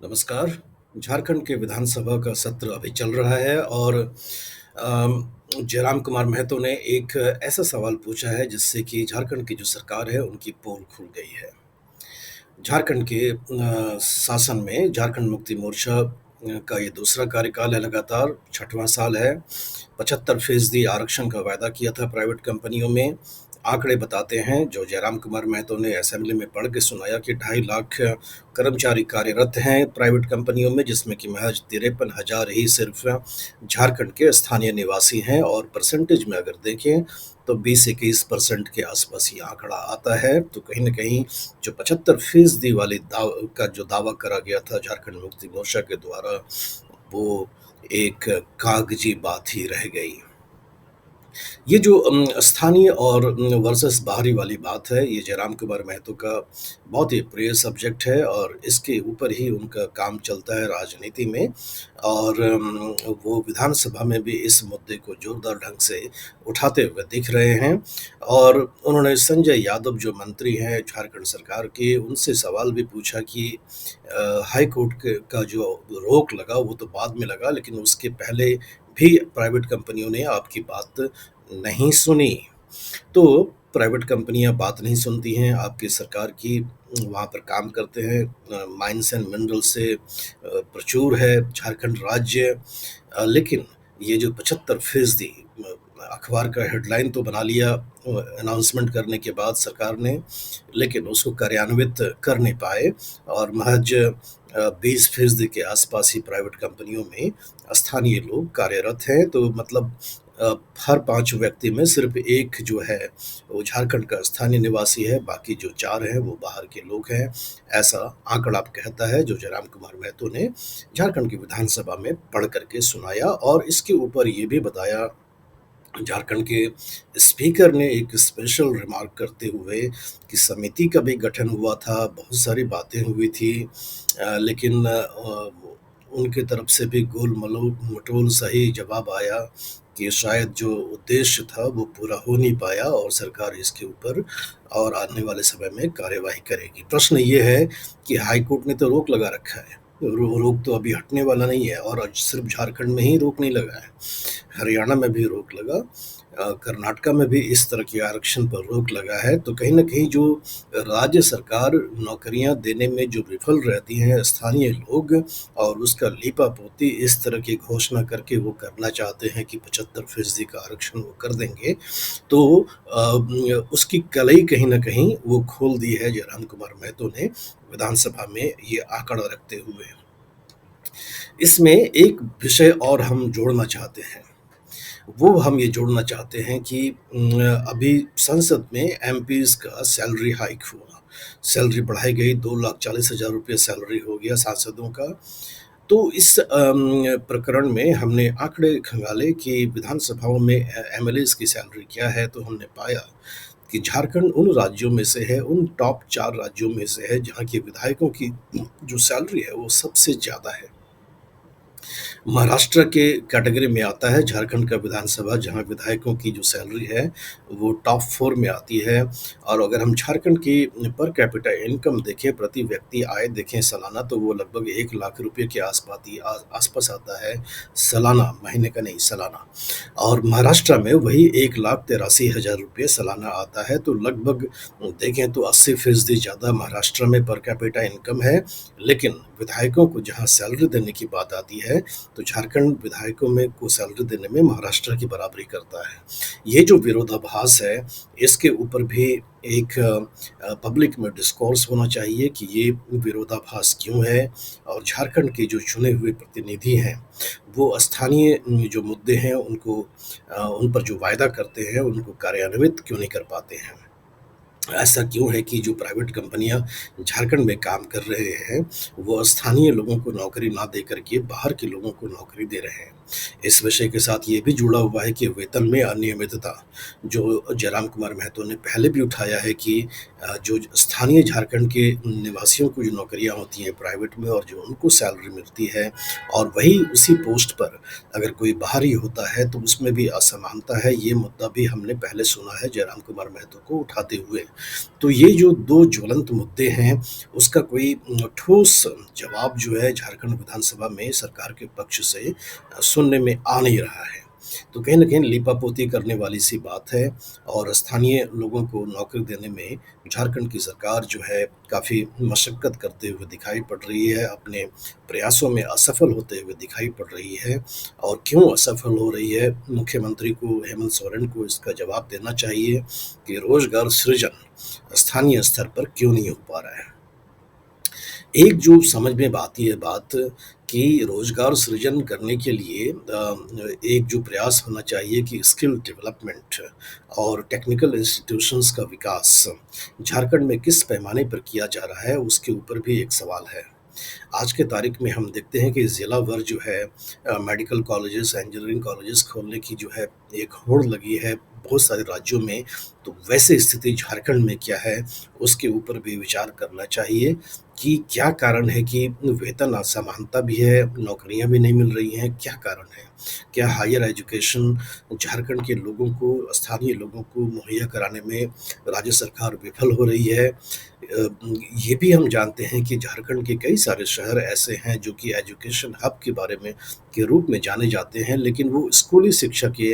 नमस्कार। झारखंड के विधानसभा का सत्र अभी चल रहा है और जयराम कुमार महतो ने एक ऐसा सवाल पूछा है जिससे कि झारखंड की जो सरकार है उनकी पोल खुल गई है। झारखंड के शासन में झारखंड मुक्ति मोर्चा का ये दूसरा कार्यकाल है लगातार, छठवां साल है। 75% आरक्षण का वायदा किया था प्राइवेट कंपनियों में। आंकड़े बताते हैं जो जयराम कुमार महतो ने असेंबली में पढ़ के सुनाया कि 2.5 लाख कर्मचारी कार्यरत हैं प्राइवेट कंपनियों में, जिसमें कि महज 53,000 ही सिर्फ झारखंड के स्थानीय निवासी हैं और परसेंटेज में अगर देखें तो 20-21% के आसपास ये आंकड़ा आता है। तो कहीं न कहीं जो 75% वाली का जो दावा करा गया था झारखंड मुक्ति मोर्चा के द्वारा, वो एक कागजी बात ही रह गई। ये जो स्थानीय और वर्सेस बाहरी वाली बात है, ये जयराम कुमार महतो का बहुत ही प्रिय सब्जेक्ट है और इसके ऊपर ही उनका काम चलता है राजनीति में। और वो विधानसभा में भी इस मुद्दे को जोरदार ढंग से उठाते हुए दिख रहे हैं। और उन्होंने संजय यादव जो मंत्री हैं झारखंड सरकार के, उनसे सवाल भी पूछा कि हाई कोर्ट का जो रोक लगा वो तो बाद में लगा, लेकिन उसके पहले भी प्राइवेट कंपनियों ने आपकी बात नहीं सुनी। तो प्राइवेट कंपनियां बात नहीं सुनती हैं आपकी सरकार की, वहाँ पर काम करते हैं। माइंस एंड मिनरल से प्रचुर है झारखंड राज्य। लेकिन ये जो 75% अखबार का हेडलाइन तो बना लिया अनाउंसमेंट करने के बाद सरकार ने, लेकिन उसको कार्यान्वित कर नहीं पाए और महज 20% के आसपास ही प्राइवेट कंपनियों में स्थानीय लोग कार्यरत हैं। तो मतलब हर 5 व्यक्ति में सिर्फ 1 जो है वो झारखंड का स्थानीय निवासी है, बाकी जो 4 हैं वो बाहर के लोग हैं। ऐसा आंकड़ा कहता है जो जयराम कुमार महतो ने झारखंड की विधानसभा में पढ़ करके सुनाया। और इसके ऊपर ये भी बताया झारखंड के स्पीकर ने एक स्पेशल रिमार्क करते हुए कि समिति का भी गठन हुआ था, बहुत सारी बातें हुई थी, लेकिन उनके तरफ से भी गोल मटोल सही जवाब आया कि शायद जो उद्देश्य था वो पूरा हो नहीं पाया और सरकार इसके ऊपर और आने वाले समय में कार्यवाही करेगी। प्रश्न ये है कि हाई कोर्ट ने तो रोक लगा रखा है, रोक तो अभी हटने वाला नहीं है। और आज सिर्फ झारखंड में ही रोक नहीं लगा है, हरियाणा में भी रोक लगा, कर्नाटका में भी इस तरह के आरक्षण पर रोक लगा है। तो कहीं न कहीं जो राज्य सरकार नौकरियां देने में जो विफल रहती हैं स्थानीय लोग, और उसका लीपापोती इस तरह की घोषणा करके वो करना चाहते हैं कि 75% का आरक्षण वो कर देंगे, तो उसकी कलई कहीं न कहीं वो खोल दी है जयराम कुमार महतो ने विधानसभा में ये आंकड़ा रखते हुए। इसमें एक विषय और हम जोड़ना चाहते हैं। वो हम ये जोड़ना चाहते हैं कि अभी संसद में एमपीज़ का सैलरी हाइक हुआ। सैलरी बढ़ाई गई, 2,40,000 रुपये सैलरी हो गया सांसदों का। तो इस प्रकरण में हमने आंकड़े खंगाले कि विधानसभाओं में एमएलएज़ की सैलरी क्या है, तो हमने पाया कि झारखंड उन राज्यों में से है, उन टॉप 4 राज्यों में से है जहाँ के विधायकों की जो सैलरी है वो सबसे ज़्यादा है। महाराष्ट्र के कैटेगरी में आता है झारखंड का विधानसभा, जहाँ विधायकों की जो सैलरी है वो टॉप 4 में आती है। और अगर हम झारखंड की पर कैपिटा इनकम देखें, प्रति व्यक्ति आय देखें सालाना, तो वो लगभग 1 लाख रुपए के आसपास आता है सालाना, महीने का नहीं सालाना। और महाराष्ट्र में वही 1,83,000 रुपये सालाना आता है। तो लगभग देखें तो 80% ज़्यादा महाराष्ट्र में पर कैपिटा इनकम है। लेकिन विधायकों को जहाँ सैलरी देने की बात आती है, तो झारखंड विधायकों में को सैलरी देने में महाराष्ट्र की बराबरी करता है। ये जो विरोधाभास है, इसके ऊपर भी एक पब्लिक में डिस्कोर्स होना चाहिए कि ये विरोधाभास क्यों है, और झारखंड के जो चुने हुए प्रतिनिधि हैं वो स्थानीय जो मुद्दे हैं उनको उन पर जो वायदा करते हैं उनको कार्यान्वित क्यों नहीं कर पाते हैं। ऐसा क्यों है कि जो प्राइवेट कंपनियां झारखंड में काम कर रहे हैं वो स्थानीय लोगों को नौकरी ना दे करके बाहर के लोगों को नौकरी दे रहे हैं। इस विषय के साथ ये भी जुड़ा हुआ है कि वेतन में अनियमितता, जो जयराम कुमार महतो ने पहले भी उठाया है कि जो स्थानीय झारखंड के निवासियों को जो नौकरियां होती हैं प्राइवेट में और जो उनको सैलरी मिलती है, और वही उसी पोस्ट पर अगर कोई बाहरी होता है तो उसमें भी असमानता है। ये मुद्दा भी हमने पहले सुना है जयराम कुमार महतो को उठाते हुए। तो ये जो 2 ज्वलंत मुद्दे हैं, उसका कोई ठोस जवाब जो है झारखंड विधानसभा में सरकार के पक्ष से सुनने में आ नहीं रहा है। तो कहीं न कहीं लीपापोती करने वाली सी बात है और स्थानीय लोगों को नौकरी देने में झारखंड की सरकार जो है काफ़ी मशक्कत करते हुए दिखाई पड़ रही है, अपने प्रयासों में असफल होते हुए दिखाई पड़ रही है। और क्यों असफल हो रही है, मुख्यमंत्री को हेमंत सोरेन को इसका जवाब देना चाहिए कि रोज़गार सृजन स्थानीय स्तर पर क्यों नहीं हो पा रहा है। एक जो समझ में आती है बात कि रोज़गार सृजन करने के लिए एक जो प्रयास होना चाहिए कि स्किल डेवलपमेंट और टेक्निकल इंस्टीट्यूशंस का विकास झारखंड में किस पैमाने पर किया जा रहा है, उसके ऊपर भी एक सवाल है। आज के तारीख में हम देखते हैं कि ज़िला भर जो है मेडिकल कॉलेजेस, इंजीनियरिंग कॉलेजेस खोलने की जो है एक होड़ लगी है बहुत सारे राज्यों में। तो वैसे स्थिति झारखंड में क्या है, उसके ऊपर भी विचार करना चाहिए कि क्या कारण है कि वेतन असमानता भी है, नौकरियाँ भी नहीं मिल रही हैं, क्या कारण है? क्या हायर एजुकेशन झारखंड के लोगों को, स्थानीय लोगों को मुहैया कराने में राज्य सरकार विफल हो रही है? ये भी हम जानते हैं कि झारखंड के कई सारे शहर ऐसे हैं जो कि एजुकेशन हब के बारे में के रूप में जाने जाते हैं, लेकिन वो स्कूली शिक्षा के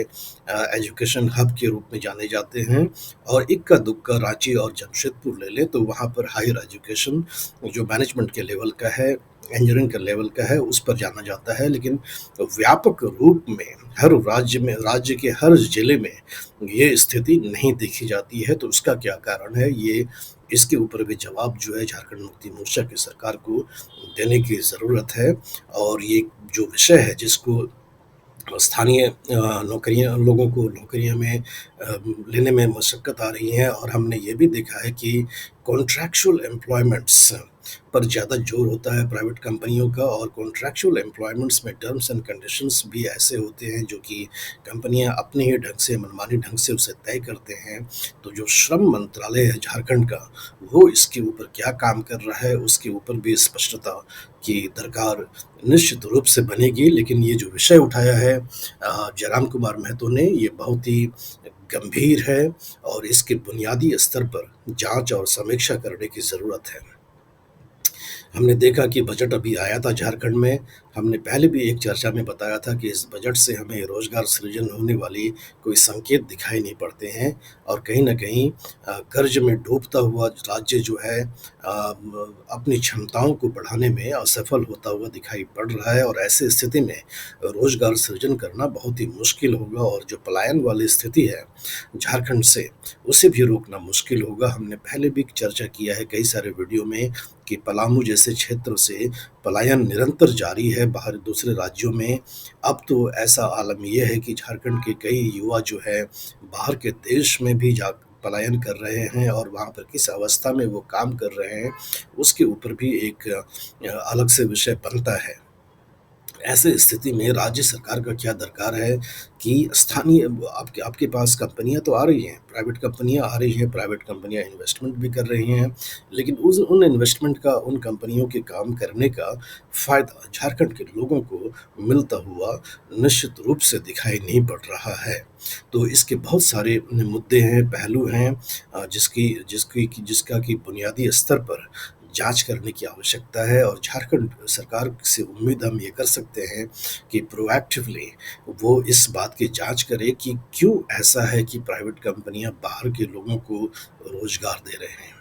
एजुकेशन हब के रूप में जाने जाते हैं। और इक्का-दुक्का रांची और जमशेदपुर ले लें तो वहाँ पर हायर एजुकेशन जो मैनेजमेंट के लेवल का है, इंजीनियरिंग के लेवल का है, उस पर जाना जाता है। लेकिन व्यापक रूप में हर राज्य के हर ज़िले में ये स्थिति नहीं देखी जाती है, तो उसका क्या कारण है? ये इसके ऊपर भी जवाब जो है झारखंड मुक्ति मोर्चा की सरकार को देने की ज़रूरत है। और ये जो विषय है जिसको स्थानीय नौकरियाँ लोगों को नौकरियों में लेने में मशक्कत आ रही है। और हमने ये भी देखा है कि कॉन्ट्रैक्चुअल एम्प्लॉयमेंट्स पर ज़्यादा ज़ोर होता है प्राइवेट कंपनियों का। और कॉन्ट्रैक्चुअल एम्प्लॉयमेंट्स में टर्म्स एंड कंडीशंस भी ऐसे होते हैं जो कि कंपनियां अपने ही ढंग से, मनमानी ढंग से उसे तय करते हैं। तो जो श्रम मंत्रालय है झारखंड का, वो इसके ऊपर क्या काम कर रहा है, उसके ऊपर भी स्पष्टता की दरकार निश्चित रूप से बनेगी। लेकिन ये जो विषय उठाया है जयराम कुमार महतो ने, ये बहुत ही गंभीर है और इसके बुनियादी स्तर पर जांच और समीक्षा करने की ज़रूरत है। हमने देखा कि बजट अभी आया था झारखंड में। हमने पहले भी एक चर्चा में बताया था कि इस बजट से हमें रोज़गार सृजन होने वाली कोई संकेत दिखाई नहीं पड़ते हैं। और कहीं न कहीं कर्ज में डूबता हुआ राज्य जो है अपनी क्षमताओं को बढ़ाने में असफल होता हुआ दिखाई पड़ रहा है। और ऐसी स्थिति में रोज़गार सृजन करना बहुत ही मुश्किल होगा और जो पलायन वाली स्थिति है झारखंड से, उसे भी रोकना मुश्किल होगा। हमने पहले भी चर्चा किया है कई सारे वीडियो में कि पलामू जैसे क्षेत्र से पलायन निरंतर जारी है बाहर दूसरे राज्यों में। अब तो ऐसा आलम यह है कि झारखंड के कई युवा जो है बाहर के देश में भी जा पलायन कर रहे हैं और वहाँ पर किस अवस्था में वो काम कर रहे हैं, उसके ऊपर भी एक अलग से विषय बनता है। ऐसे स्थिति में राज्य सरकार का क्या दरकार है कि स्थानीय आपके आपके पास कंपनियां तो आ रही हैं, प्राइवेट कंपनियां आ रही हैं, प्राइवेट कंपनियां इन्वेस्टमेंट भी कर रही हैं। लेकिन उन इन्वेस्टमेंट का, उन कंपनियों के काम करने का फ़ायदा झारखंड के लोगों को मिलता हुआ निश्चित रूप से दिखाई नहीं पड़ रहा है। तो इसके बहुत सारे मुद्दे हैं, पहलू हैं जिसका कि बुनियादी स्तर पर जांच करने की आवश्यकता है। और झारखंड सरकार से उम्मीद हम ये कर सकते हैं कि प्रोएक्टिवली वो इस बात की जांच करे कि क्यों ऐसा है कि प्राइवेट कंपनियां बाहर के लोगों को रोजगार दे रहे हैं।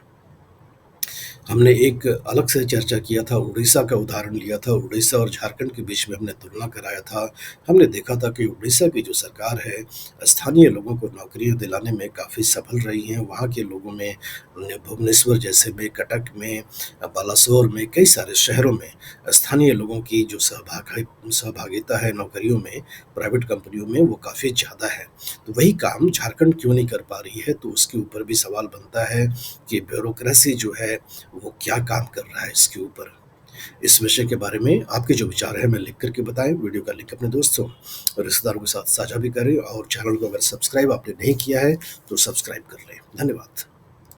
हमने एक अलग से चर्चा किया था, उड़ीसा का उदाहरण लिया था, उड़ीसा और झारखंड के बीच में हमने तुलना कराया था। हमने देखा था कि उड़ीसा की जो सरकार है, स्थानीय लोगों को नौकरियाँ दिलाने में काफ़ी सफल रही हैं। वहाँ के लोगों में भुवनेश्वर जैसे में, कटक में, बालासोर में, कई सारे शहरों में स्थानीय लोगों की जो सहभागिता है नौकरियों में, प्राइवेट कंपनियों में, वो काफ़ी ज़्यादा है। तो वही काम झारखंड क्यों नहीं कर पा रही है, तो उसके ऊपर भी सवाल बनता है कि ब्यूरोक्रेसी जो है वो क्या काम कर रहा है इसके ऊपर। इस विषय के बारे में आपके जो विचार हैं मैं लिख करके बताएं, वीडियो का लिंक अपने दोस्तों और रिश्तेदारों के साथ साझा भी करें। और चैनल को अगर सब्सक्राइब आपने नहीं किया है तो सब्सक्राइब कर लें। धन्यवाद।